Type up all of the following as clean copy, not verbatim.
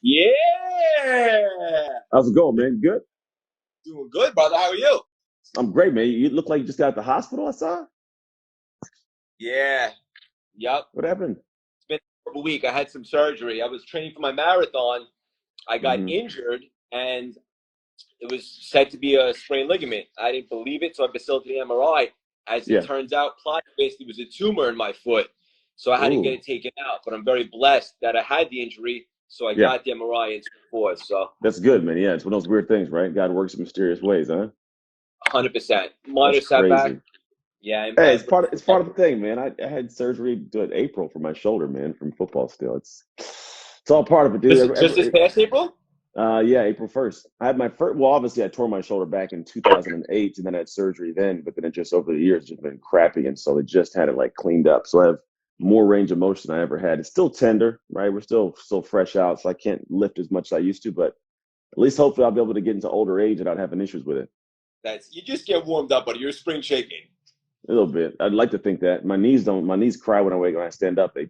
Yeah. How's it going, man? Good. Doing good, brother. How are you? I'm great, man. You look like you just got out the hospital. I saw. Yeah. Yep. What happened? It's been a horrible week. I had some surgery. I was training for my marathon. I got Hmm. injured, and it was said to be a sprained ligament. I didn't believe it, so I facilitated the MRI. As it Yeah. turns out, Clyde basically was a tumor in my foot, so I had to get Ooh. it taken out. But I'm very blessed that I had the injury, so I Yeah. got the MRI and so forth. So That's good, man. Yeah, it's one of those weird things, right? God works in mysterious ways, huh? 100%. That's Minor setback. crazy. Yeah, Hey, it's part of the thing, man. I had surgery in April for my shoulder, man, from football. Still, it's all part of it, dude. just this past April. Yeah, April 1st. I had my first. Well, obviously, I tore my shoulder back in 2008, and then I had surgery then. But then it just over the years just been crappy, and so they just had it like cleaned up. So I have more range of motion than I ever had. It's still tender, right? We're still fresh out, so I can't lift as much as I used to. But at least hopefully I'll be able to get into older age without having issues with it. That's you just get warmed up, buddy. You're spring shaking. A little bit. I'd like to think that my knees don't. My knees cry when I stand up. They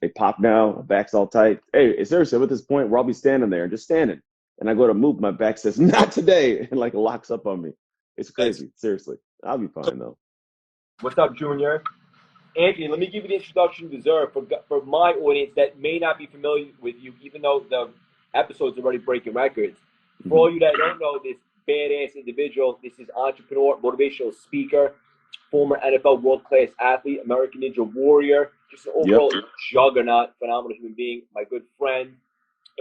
pop now. My back's all tight. Hey, seriously, I'm at this point where I'll be standing there, just standing, and I go to move, my back says not today, and like locks up on me. It's That's crazy. Seriously, I'll be fine though. what's up, Junior. Anthony, let me give you the introduction you deserve for my audience that may not be familiar with you, even though the episode's already breaking records. For Hmm. all you that don't know, this badass individual, this is entrepreneur, motivational speaker, former NFL world-class athlete, American Ninja Warrior, just an Yep. overall juggernaut, phenomenal human being, my good friend,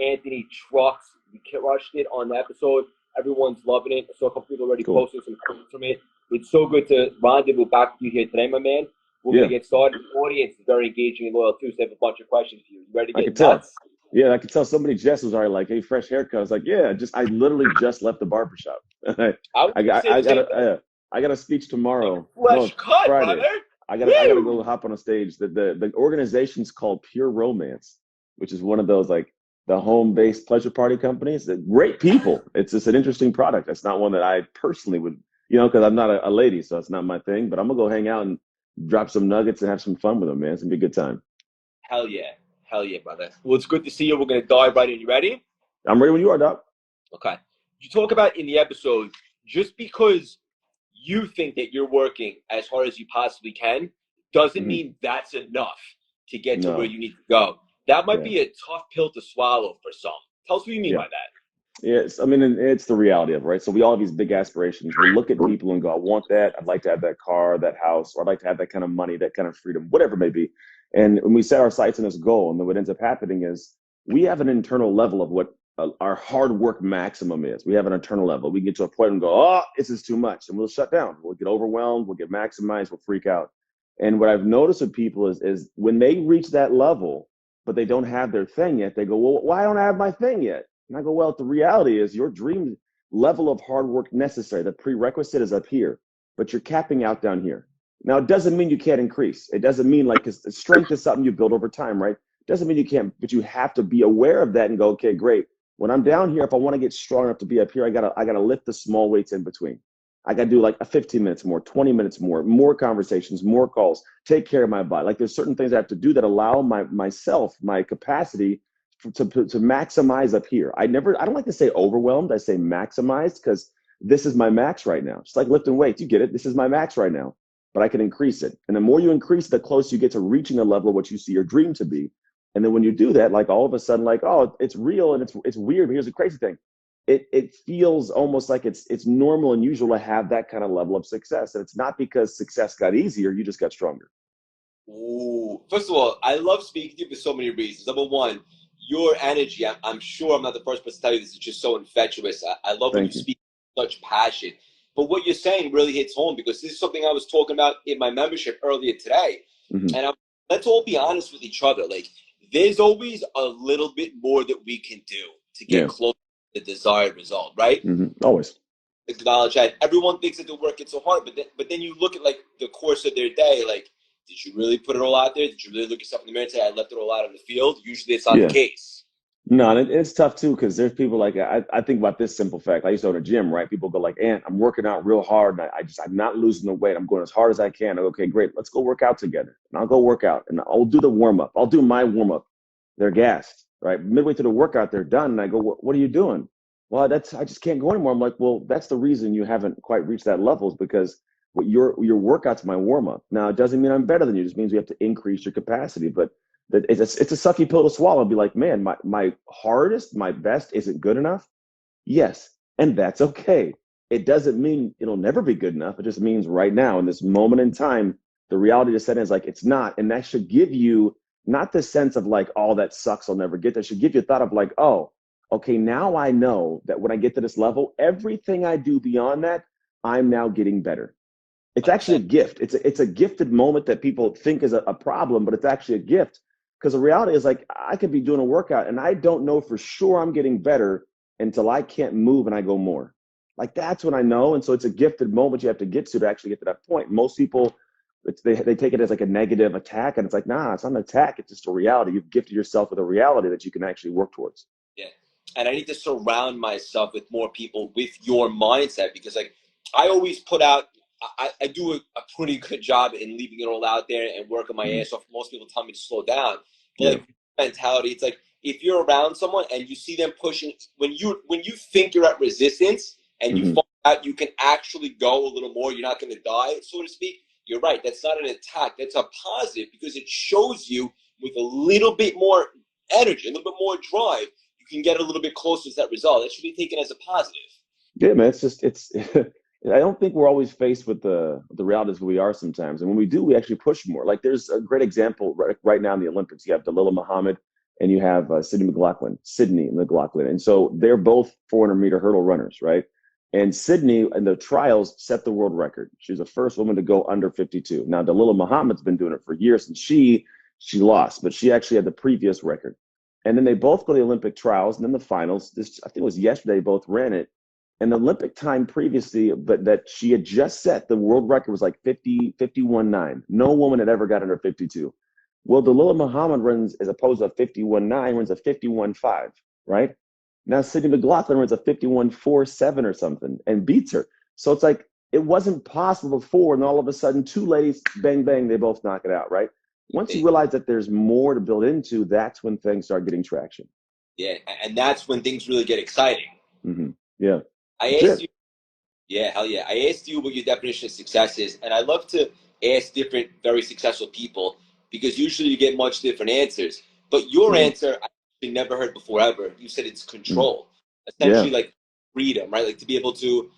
Anthony Trucks. We crushed it on the episode. Everyone's loving it. I saw a couple people already Cool. posting some quotes from it. It's so good to rendezvous back with you here today, my man. We're going Yeah, to get started. The audience is very engaging and loyal, too, so I have a bunch of questions for you. You ready to I get could tell. nuts? Yeah, I could tell somebody just was already like, "Hey, fresh haircut." I was like, "Yeah, I literally just left the barbershop. I, I was I going to got, say I the got same a, thing. I got a speech tomorrow. Fresh No, cut, Friday. brother. I gotta go Woo! hop on a stage. The organization's called Pure Romance, which is one of those like the home-based pleasure party companies. They're great people. It's just an interesting product. It's not one that I personally would, because I'm not a lady, so it's not my thing. But I'm gonna go hang out and drop some nuggets and have some fun with them, man. It's gonna be a good time. Hell yeah. Hell yeah, brother. Well, it's good to see you. We're going to dive right in. You ready? I'm ready when you are, Doc. Okay. You talk about in the episode, just because you think that you're working as hard as you possibly can doesn't Hmm. mean that's enough to get to where No. you need to go. That might Yeah. be a tough pill to swallow for some. Tell us what you mean Yeah. by that. Yes, I mean, and it's the reality of it, right? So we all have these big aspirations. We'll look at people and go, I want that. I'd like to have that car, that house, or I'd like to have that kind of money, that kind of freedom, whatever it may be. And when we set our sights on this goal, and then what ends up happening is we have an internal level of what our hard work maximum is. We have an internal level. We get to a point and go, oh, this is too much. And we'll shut down. We'll get overwhelmed. We'll get maximized. We'll freak out. And what I've noticed with people is when they reach that level, but they don't have their thing yet, they go, well, why don't I have my thing yet? And I go, well, the reality is your dream level of hard work necessary, the prerequisite is up here, but you're capping out down here. Now, it doesn't mean you can't increase. It doesn't mean like, because strength is something you build over time, right? It doesn't mean you can't, but you have to be aware of that and go, okay, great. When I'm down here, if I want to get strong enough to be up here, I gotta lift the small weights in between. I got to do like a 15 minutes more, 20 minutes more conversations, more calls, take care of my body. Like there's certain things I have to do that allow my capacity to maximize up here. I don't like to say overwhelmed. I say maximized because this is my max right now. It's like lifting weights. You get it. This is my max right now, but I can increase it. And the more you increase, the closer you get to reaching a level of what you see your dream to be. And then when you do that, like all of a sudden, like, oh, it's real and it's weird. But here's the crazy thing. It feels almost like it's normal and usual to have that kind of level of success. And it's not because success got easier, you just got stronger. Ooh. First of all, I love speaking to you for so many reasons. Number one, your energy. I'm sure I'm not the first person to tell you this. Is just so infectious. I love when you Thank you. speak with such passion. But what you're saying really hits home because this is something I was talking about in my membership earlier today. Hmm. And let's all be honest with each other. Like, there's always a little bit more that we can do to get Yeah. close to the desired result, right? Always. Acknowledge that everyone thinks that they're working so hard, but then you look at like the course of their day, like, did you really put it all out there? Did you really look yourself in the mirror and say, I left it all out on the field? Usually it's not the Yeah. case. No, and it's tough too because there's people like I think about this simple fact. I used to own a gym, right? People go like, "Ant, I'm working out real hard, and I'm not losing the weight. I'm going as hard as I can." I go, okay, great, let's go work out together. And I'll go work out, and I'll do the warm up. I'll do my warm up. They're gassed. right? Midway through the workout, they're done. And I go, what are you doing? Well, I just can't go anymore. I'm like, well, that's the reason you haven't quite reached that level, is because what your workout's my warm up. Now, it doesn't mean I'm better than you. It just means we have to increase your capacity. But it's a sucky pill to swallow. Be like, man, my hardest, my best isn't good enough. Yes, and that's okay. It doesn't mean it'll never be good enough. It just means right now, in this moment in time, the reality to set in is like it's not. And that should give you not the sense of like, oh, that sucks, I'll never get there. It should give you a thought of like, oh, okay, now I know that when I get to this level, everything I do beyond that, I'm now getting better. It's actually a gift. It's a gifted moment that people think is a problem, but it's actually a gift. Because the reality is like I could be doing a workout and I don't know for sure I'm getting better until I can't move and I go more. Like that's when I know. And so it's a gifted moment you have to get to actually get to that point. Most people, they take it as like a negative attack, and it's like, nah, it's not an attack. It's just a reality. You've gifted yourself with a reality that you can actually work towards. Yeah. And I need to surround myself with more people with your mindset, because like I always put out, I do a pretty good job in leaving it all out there and working my ass off. Most people tell me to slow down. But like mentality, it's like if you're around someone and you see them pushing, when you think you're at resistance and you find out you can actually go a little more, you're not going to die, so to speak. You're right. That's not an attack. That's a positive, because it shows you with a little bit more energy, a little bit more drive, you can get a little bit closer to that result. That should be taken as a positive. Yeah, man. It's. I don't think we're always faced with the realities we are sometimes, and when we do, we actually push more. Like there's a great example right now in the Olympics. You have Dalilah Muhammad and you have Sydney McLaughlin, and so they're both 400-meter hurdle runners, right? And Sydney in the trials set the world record. She's the first woman to go under 52. Now Dalilah Muhammad's been doing it for years, and she lost, but she actually had the previous record. And then they both go to the Olympic trials, and then the finals. This I think it was yesterday. Both ran it. And the Olympic time previously, but that she had just set, the world record was like 51.9. No woman had ever got under 52. Well, Dalilah Muhammad runs, as opposed to a 51.9, runs a 51.5, right? Now Sydney McLaughlin runs a 51.47 or something and beats her. So it's like, it wasn't possible before, and all of a sudden, two ladies, bang, bang, they both knock it out, right? Once you realize that there's more to build into, that's when things start getting traction. Yeah, and that's when things really get exciting. Yeah. I asked you, yeah, hell yeah. I asked you what your definition of success is, and I love to ask different, very successful people, because usually you get much different answers. But your answer, I actually never heard before ever. You said it's control, essentially like freedom, right? Like to be able to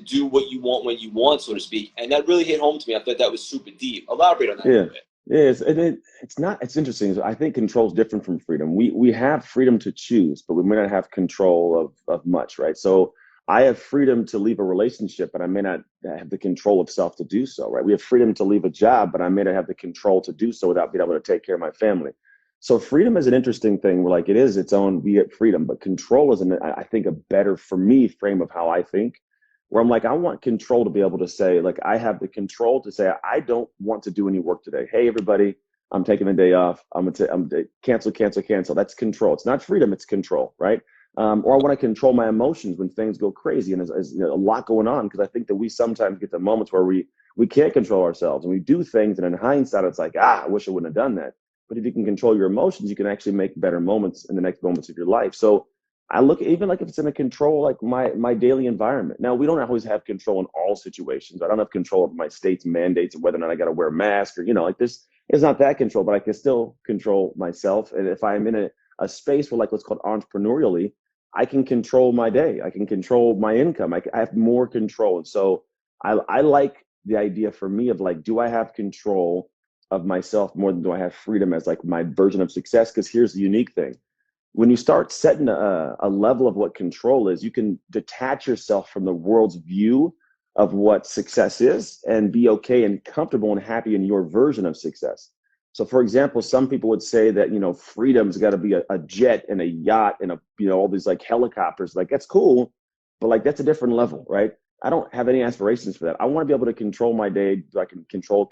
do what you want when you want, so to speak. And that really hit home to me. I thought that was super deep. Elaborate on that a little bit. Yeah, it's not. It's interesting. I think control is different from freedom. We have freedom to choose, but we may not have control of much, right? So I have freedom to leave a relationship, but I may not have the control of self to do so, right? We have freedom to leave a job, but I may not have the control to do so without being able to take care of my family. So freedom is an interesting thing where like it is its own, we get freedom, but control is, I think, a better, for me, frame of how I think, where I'm like, I want control to be able to say, like, I have the control to say, I don't want to do any work today. Hey, everybody, I'm taking the day off. I'm cancel. That's control. It's not freedom, it's control, right? Or I want to control my emotions when things go crazy and there's a lot going on, because I think that we sometimes get to moments where we can't control ourselves and we do things, and in hindsight, it's like, I wish I wouldn't have done that. But if you can control your emotions, you can actually make better moments in the next moments of your life. So I look, even like if it's in a control, like my daily environment. Now, we don't always have control in all situations. I don't have control of my state's mandates of whether or not I got to wear a mask, or, like this is not that control, but I can still control myself. And if I'm in a space where, like, what's called entrepreneurially, I can control my day. I can control my income. I have more control. And so I like the idea for me of like, do I have control of myself more than do I have freedom as like my version of success? Because here's the unique thing. When you start setting a level of what control is, you can detach yourself from the world's view of what success is and be okay and comfortable and happy in your version of success. So, for example, some people would say that, freedom's got to be a jet and a yacht and all these like helicopters. Like, that's cool, but like that's a different level, right? I don't have any aspirations for that. I want to be able to control my day. Can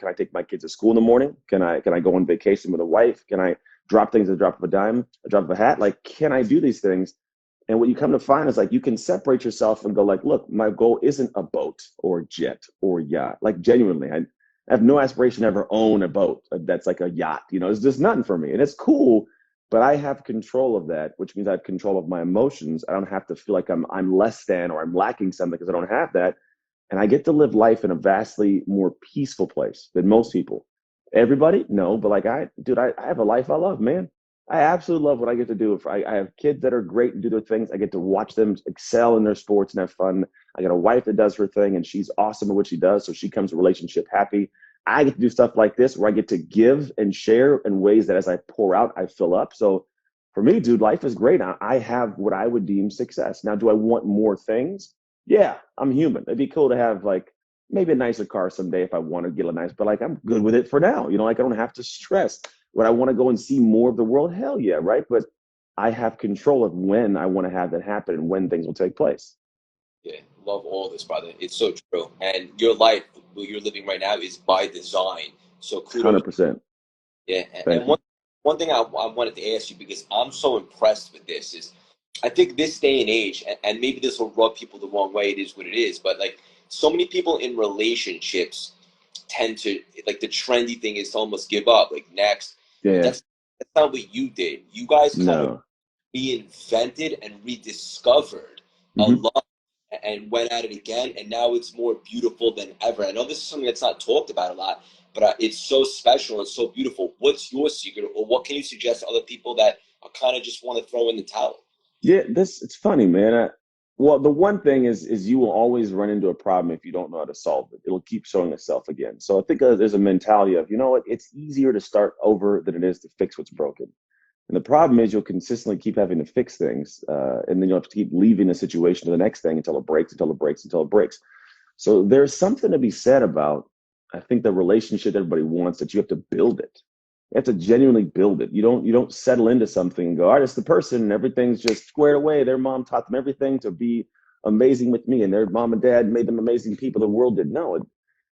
I take my kids to school in the morning? Can I go on vacation with a wife? Can I drop things at the drop of a dime, a drop of a hat? Like, can I do these things? And what you come to find is like, you can separate yourself and go like, look, my goal isn't a boat or jet or yacht. Like, genuinely, I have no aspiration to ever own a boat that's like a yacht. It's just nothing for me. And it's cool, but I have control of that, which means I have control of my emotions. I don't have to feel like I'm less than or I'm lacking something because I don't have that. And I get to live life in a vastly more peaceful place than most people. Everybody? No, but like I have a life I love, man. I absolutely love what I get to do. If I have kids that are great and do their things, I get to watch them excel in their sports and have fun. I got a wife that does her thing and she's awesome at what she does. So she comes to a relationship happy. I get to do stuff like this where I get to give and share in ways that as I pour out, I fill up. So for me, dude, life is great. I have what I would deem success. Now, do I want more things? Yeah, I'm human. It'd be cool to have like maybe a nicer car someday if I want to get a nice, but like I'm good with it for now. You know, like I don't have to stress. Would I want to go and see more of the world? Hell yeah, right? But I have control of when I want to have that happen and when things will take place. Yeah, love all this, brother. It's so true. And your life, what you're living right now, is by design. So kudos. 100%. Yeah, and Thank you. one thing I wanted to ask you, because I'm so impressed with this, is I think this day and age, and maybe this will rub people the wrong way. It is what it is, but like so many people in relationships tend to, like, the trendy thing is to almost give up, like next. But Yeah, that's not what you did. You guys kind of no. reinvented and rediscovered a Hmm. love and went at it again, and now it's more beautiful than ever. I know this is something that's not talked about a lot, but it's so special and so beautiful. What's your secret, or what can you suggest to other people that are kind of just want to throw in the towel? Yeah, this it's funny, man. Well, the one thing is you will always run into a problem if you don't know how to solve it. It'll keep showing itself again. So I think there's a mentality of, you know what, it's easier to start over than it is to fix what's broken. And the problem is you'll consistently keep having to fix things, and then you'll have to keep leaving the situation to the next thing until it breaks, until it breaks, until it breaks. So there's something to be said about, I think, the relationship everybody wants, that you have to build it. You have to genuinely build it. You don't settle into something and go, all right, it's the person and everything's just squared away. Their mom taught them everything to be amazing with me, and their mom and dad made them amazing people. The world did. No.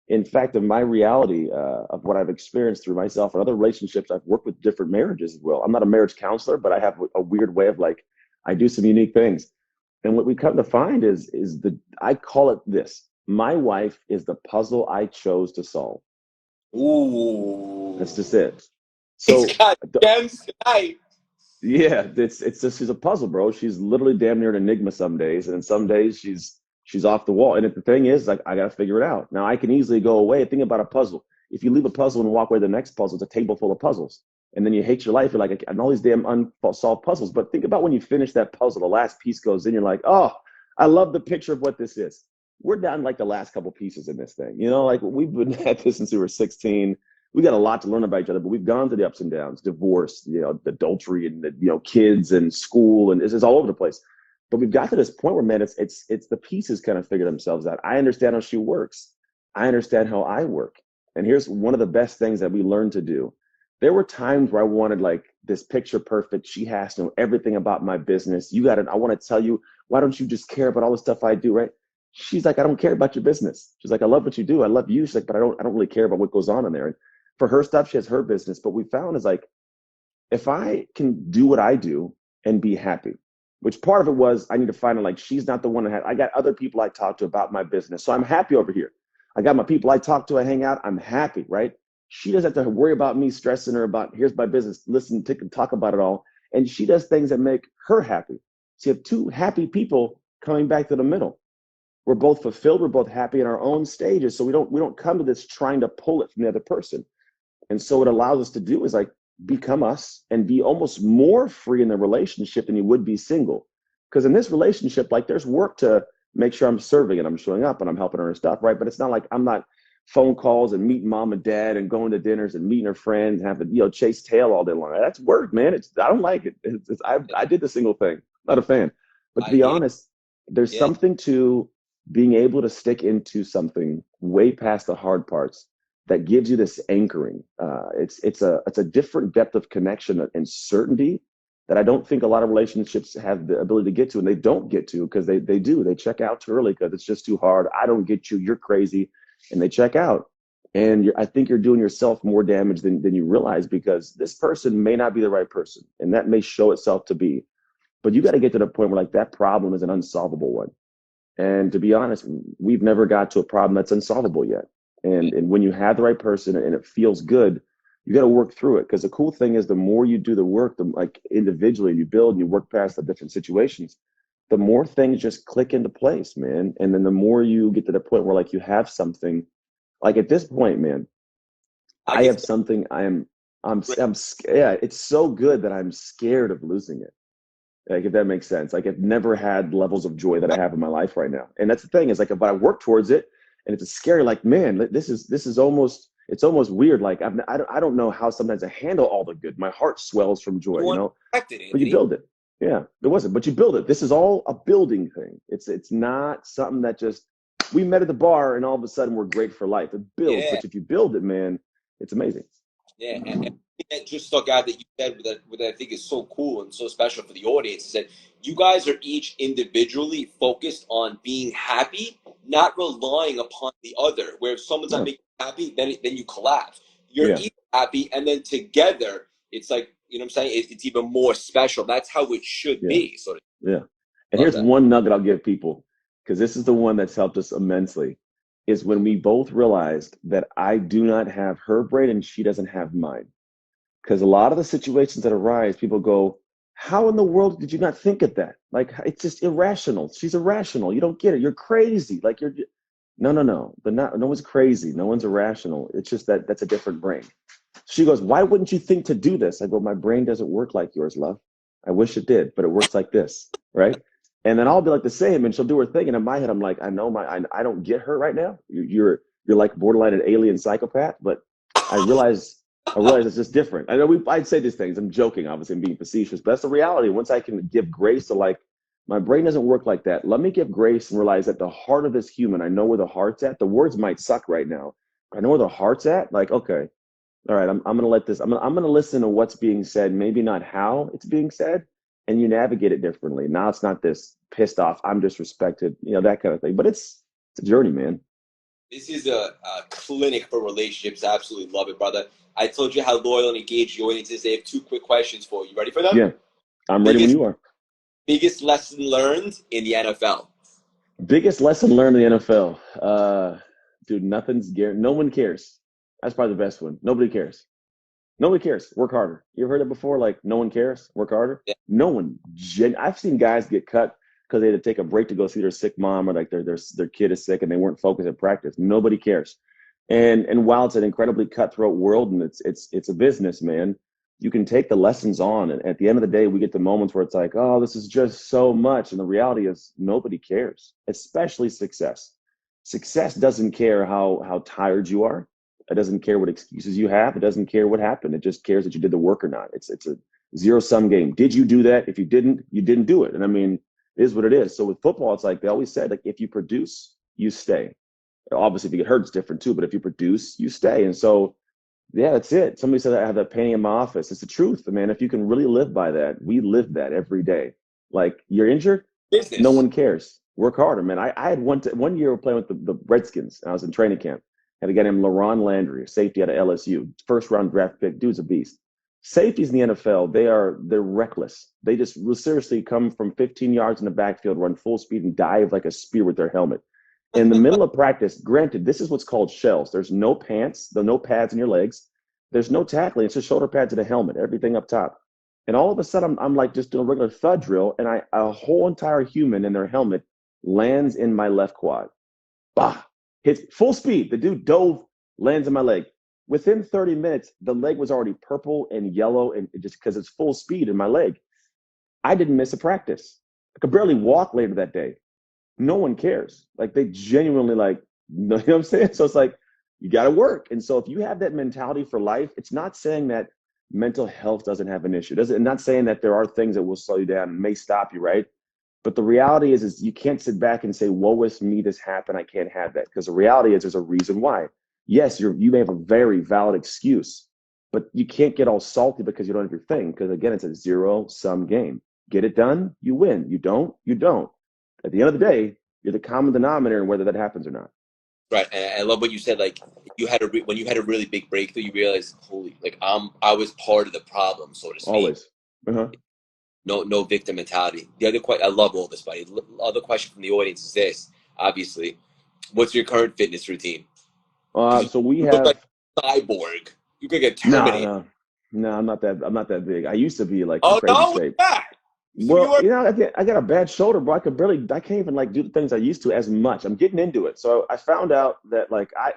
In fact, of my reality, of what I've experienced through myself and other relationships, I've worked with different marriages as well. I'm not a marriage counselor, but I have a weird way of like, I do some unique things. And what we come to find is I call it this. My wife is the puzzle I chose to solve. That's Ooh, just it. he's So got gems tonight. yeah, it's just she's a puzzle, bro. She's literally damn near an enigma some days, and some days she's off the wall. And if the thing is, like, I gotta figure it out. Now I can easily go away. Think about a puzzle. If you leave a puzzle and walk away to the next puzzle, it's a table full of puzzles. And then you hate your life. You're like, and all these damn unsolved puzzles. But think about when you finish that puzzle, the last piece goes in, you're like, oh, I love the picture of what this is. We're down like the last couple pieces in this thing. You know, like we've been at this since we were 16. We got a lot to learn about each other, but we've gone through the ups and downs, divorce, adultery, and kids and school, and it's all over the place. But we've got to this point where, man, it's the pieces kind of figure themselves out. I understand how she works. I understand how I work. And here's one of the best things that we learned to do. There were times where I wanted like this picture perfect. She has to know everything about my business. You got it. I want to tell you, why don't you just care about all the stuff I do, right? She's like, I don't care about your business. She's like, I love what you do. I love you. She's like, but I don't really care about what goes on in there. And for her stuff, she has her business. But we found is like, if I can do what I do and be happy, which part of it was I need to find out, like, she's not the one that I got other people I talk to about my business. So I'm happy over here. I got my people I talk to, I hang out, I'm happy, right? She doesn't have to worry about me stressing her about, here's my business, listen, talk about it all. And she does things that make her happy. So you have two happy people coming back to the middle. We're both fulfilled, we're both happy in our own stages. So we don't come to this trying to pull it from the other person. And so what it allows us to do is like become us and be almost more free in the relationship than you would be single. Because in this relationship, like, there's work to make sure I'm serving and I'm showing up and I'm helping her and stuff, right? But it's not like I'm not phone calls and meeting mom and dad and going to dinners and meeting her friends and having chase tail all day long. That's work, man. I don't like it. I did the single thing. Not a fan. But to I be hear. honest, there's Yeah. something to being able to stick into something way past the hard parts that gives you this anchoring. It's a different depth of connection and certainty that I don't think a lot of relationships have the ability to get to, and they don't get to because they check out too early because it's just too hard. I don't get you. You're crazy, and they check out. And I think you're doing yourself more damage than you realize, because this person may not be the right person, and that may show itself to be. But you got to get to the point where, like, that problem is an unsolvable one. And to be honest, we've never got to a problem that's unsolvable yet. And when you have the right person and it feels good, You got to work through it, because the cool thing is the more you do the work, the like individually you build and you work past the different situations, the more things just click into place, man. And then the more you get to the point where like you have something, like at this point, man, I I get have something yeah, it's so good that I'm scared of losing it. Like, if that makes sense. Like, I've never had levels of joy that I have in my life right now. And that's the thing, is like, but I work towards it, and it's a scary, like, man, this is almost, it's almost weird. Like, I don't know how sometimes I handle all the good. My heart swells from joy, you you want know, to protect it, but you Anthony. build it. Yeah, it wasn't, but you build it. This is all a building thing. It's not something that just, we met at the bar and all of a sudden we're great for life. It builds, Yeah, but if you build it, man, it's amazing. yeah. And that just stuck out that you said what I think is so cool and so special for the audience is that you guys are each individually focused on being happy, not relying upon the other. Where if someone's not Yeah, making you happy, then you collapse. You're yeah, each happy, and then together, it's like, you know what I'm saying? It's even more special. That's how it should yeah. be. So Yeah. And love here's that. one nugget I'll give people, because this is the one that's helped us immensely, is when we both realized that I do not have her brain and she doesn't have mine. Because a lot of the situations that arise, people go, how in the world did you not think of that? Like, it's just irrational. She's irrational. You don't get it. You're crazy. Like, no, no, no. But not, no one's crazy. No one's irrational. It's just that that's a different brain. She goes, why wouldn't you think to do this? I go, my brain doesn't work like yours, love. I wish it did, but it works like this, right? And then I'll be like the same, and she'll do her thing. And in my head, I'm like, I don't get her right now. You're like borderline an alien psychopath, but I realize, it's just different. I know I'd say these things. I'm joking, obviously, I'm being facetious, but that's the reality. Once I can give grace to, like, my brain doesn't work like that. Let me give grace and realize that the heart of this human, I know where the heart's at. The words might suck right now. I know where the heart's at. Like, okay, all right, I'm gonna let this, I'm gonna listen to what's being said, maybe not how it's being said, and you navigate it differently. Now it's not this pissed off, I'm disrespected, that kind of thing. But it's a journey, man. This is a clinic for relationships. I absolutely love it, brother. I told you how loyal and engaged your audience is. They have two quick questions for you. Ready for them? Yeah, I'm ready when Biggest you are. biggest lesson learned in the NFL. Biggest lesson learned in the NFL. Dude, no one cares. That's probably the best one. Nobody cares. Nobody cares. Work harder. You ever heard it before? Like, no one cares. Work harder. Yeah. No one. I've seen guys get cut because they had to take a break to go see their sick mom, or like their kid is sick and they weren't focused at practice. Nobody cares. And while it's an incredibly cutthroat world and it's a business, man, you can take the lessons on. And at the end of the day, we get the moments where it's like, oh, this is just so much. And the reality is nobody cares, especially success. Success doesn't care how tired you are. It doesn't care what excuses you have. It doesn't care what happened. It just cares that you did the work or not. It's a zero sum game. Did you do that? If you didn't, you didn't do it. And I mean, it is what it is. So with football, it's like they always said, like, if you produce, you stay. Obviously, if you get hurt, it's different too. But if you produce, you stay. And so, yeah, that's it. Somebody said I have that painting in my office. It's the truth, man. If you can really live by that, we live that every day. Like, you're injured, no Business. one cares. Work harder, man. I had one year playing with the Redskins. And I was in training camp. Had a guy named LaRon Landry, a safety out of LSU, first round draft pick. Dude's a beast. Safeties in the NFL, they're reckless. They just will seriously come from 15 yards in the backfield, run full speed, and dive like a spear with their helmet. In the middle of practice, granted, this is what's called shells. There's no pants, there's no pads in your legs. There's no tackling. It's just shoulder pads and a helmet, everything up top. And all of a sudden, I'm like just doing a regular thud drill, and a whole entire human in their helmet lands in my left quad. Bah! Hits full speed. The dude dove, lands in my leg. Within 30 minutes, the leg was already purple and yellow, and just because it's full speed in my leg. I didn't miss a practice. I could barely walk later that day. No one cares. Like, they genuinely, like, you know what I'm saying? So it's like, you got to work. And so if you have that mentality for life, it's not saying that mental health doesn't have an issue. It's not saying that there are things that will slow you down and may stop you, right? But the reality is you can't sit back and say, woe is me, this happened, I can't have that. Because the reality is there's a reason why. Yes, you may have a very valid excuse, but you can't get all salty because you don't have your thing. Because again, it's a zero-sum game. Get it done, you win. You don't, you don't. At the end of the day, you're the common denominator in whether that happens or not. Right. And I love what you said. Like when you had a really big breakthrough, you realize, holy, like I was part of the problem, so to speak. Always. Uh-huh. No victim mentality. The other question, I love all this, buddy. The other question from the audience is this. Obviously, what's your current fitness routine? Because So we you look like have a cyborg. You could get No, terminated. no, I'm not that big. I used to be like in Oh crazy no, look shape. at that. You Well, were I got a bad shoulder, bro. I can't even like do the things I used to as much. I'm getting into it. So I found out that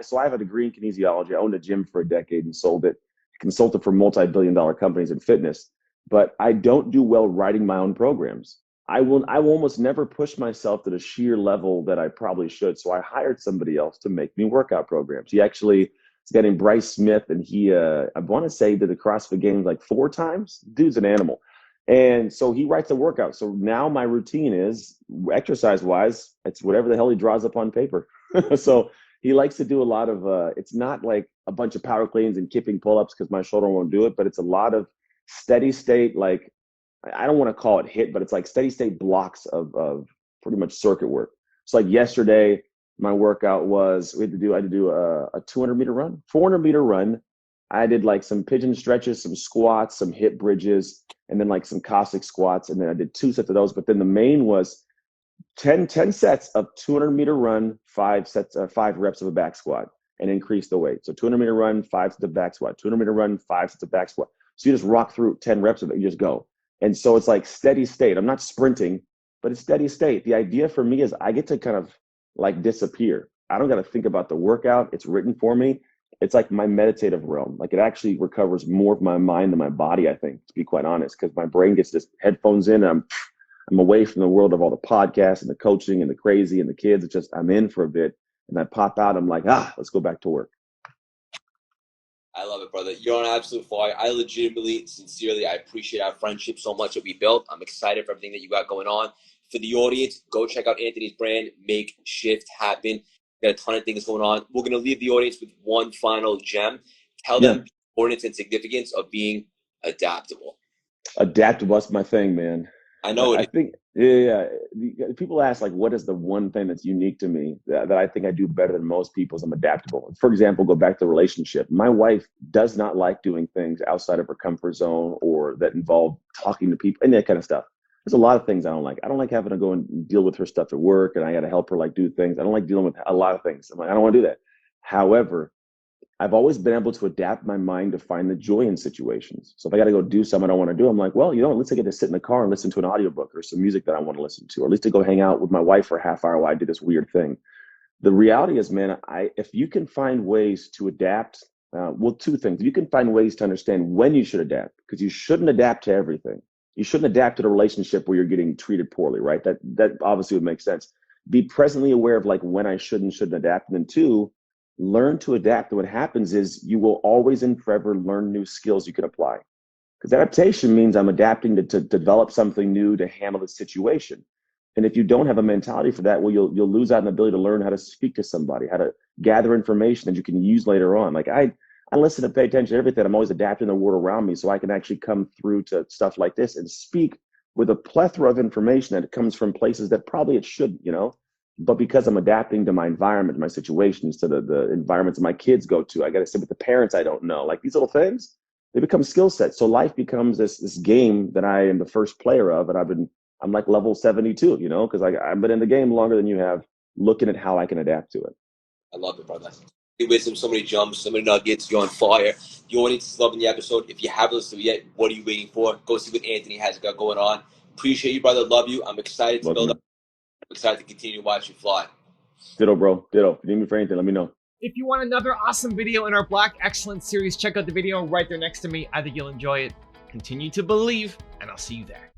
so I have a degree in kinesiology. I owned a gym for a decade and sold it, consulted for multi-billion-dollar companies in fitness, but I don't do well writing my own programs. I will almost never push myself to the sheer level that I probably should. So I hired somebody else to make me workout programs. He actually, it's a guy named Bryce Smith, and I want to say did the CrossFit Games like 4 times. Dude's an animal. And so he writes a workout. So now my routine is exercise wise, it's whatever the hell he draws up on paper. So he likes to do a lot of, it's not like a bunch of power cleans and kipping pull ups because my shoulder won't do it, but it's a lot of steady state, like, I don't want to call it hit, but it's like steady state blocks of pretty much circuit work. So like yesterday, my workout was, I had to do a 200-meter run, 400-meter run. I did like some pigeon stretches, some squats, some hip bridges, and then like some Cossack squats. And then I did 2 sets of those. But then the main was 10 sets of 200-meter run, 5 reps of a back squat, and increase the weight. So 200-meter run, 5 sets of back squat, 200-meter run, 5 sets of back squat. So you just rock through 10 reps of it, you just go. And so it's like steady state. I'm not sprinting, but it's steady state. The idea for me is I get to kind of like disappear. I don't got to think about the workout. It's written for me. It's like my meditative realm. Like it actually recovers more of my mind than my body, I think, to be quite honest, because my brain gets this headphones in and I'm away from the world of all the podcasts and the coaching and the crazy and the kids. It's just I'm in for a bit and I pop out. I'm like, let's go back to work. I love it, brother. You're on absolute fire. I legitimately, sincerely, I appreciate our friendship so much that we built. I'm excited for everything that you got going on. For the audience, go check out Anthony's brand. Make shift happen. Got a ton of things going on. We're gonna leave the audience with one final gem. Tell Yeah. them the importance and significance of being adaptable. Adaptable, that's my thing, man. I know it I is. think, yeah. People ask, like, what is the one thing that's unique to me that I think I do better than most people is I'm adaptable. For example, go back to the relationship. My wife does not like doing things outside of her comfort zone or that involve talking to people and that kind of stuff. There's a lot of things I don't like. I don't like having to go and deal with her stuff at work and I got to help her like do things. I don't like dealing with a lot of things. I'm like, I don't want to do that. However, I've always been able to adapt my mind to find the joy in situations. So if I got to go do something I don't want to do, I'm like, well, at least I get to sit in the car and listen to an audiobook or some music that I want to listen to, or at least to go hang out with my wife for a half hour while I do this weird thing. The reality is, man, if you can find ways to adapt, well, 2 things. If you can find ways to understand when you should adapt, because you shouldn't adapt to everything. You shouldn't adapt to the relationship where you're getting treated poorly, right? That obviously would make sense. Be presently aware of like when I should and shouldn't adapt. And then 2, learn to adapt. And what happens is you will always and forever learn new skills you can apply. Because adaptation means I'm adapting to develop something new to handle the situation. And if you don't have a mentality for that, well, you'll lose out an ability to learn how to speak to somebody, how to gather information that you can use later on. Like I listen and pay attention to everything. I'm always adapting the world around me so I can actually come through to stuff like this and speak with a plethora of information that comes from places that probably it shouldn't. But because I'm adapting to my environment, my situations, to the environments my kids go to, I got to sit with the parents I don't know. Like these little things, they become skill sets. So life becomes this game that I am the first player of, and I'm like level 72, because I've been in the game longer than you have, looking at how I can adapt to it. I love it, brother. Wisdom, so many jumps, so many nuggets. You're on fire. The audience is loving the episode. If you haven't listened to it yet, what are you waiting for? Go see what Anthony has got going on. Appreciate you, brother. Love you. I'm excited to Love you, build up. man. I'm excited to continue to watch you fly. Ditto, bro. Ditto. If you need me for anything, let me know. If you want another awesome video in our Black Excellence series, check out the video right there next to me. I think you'll enjoy it. Continue to believe, and I'll see you there.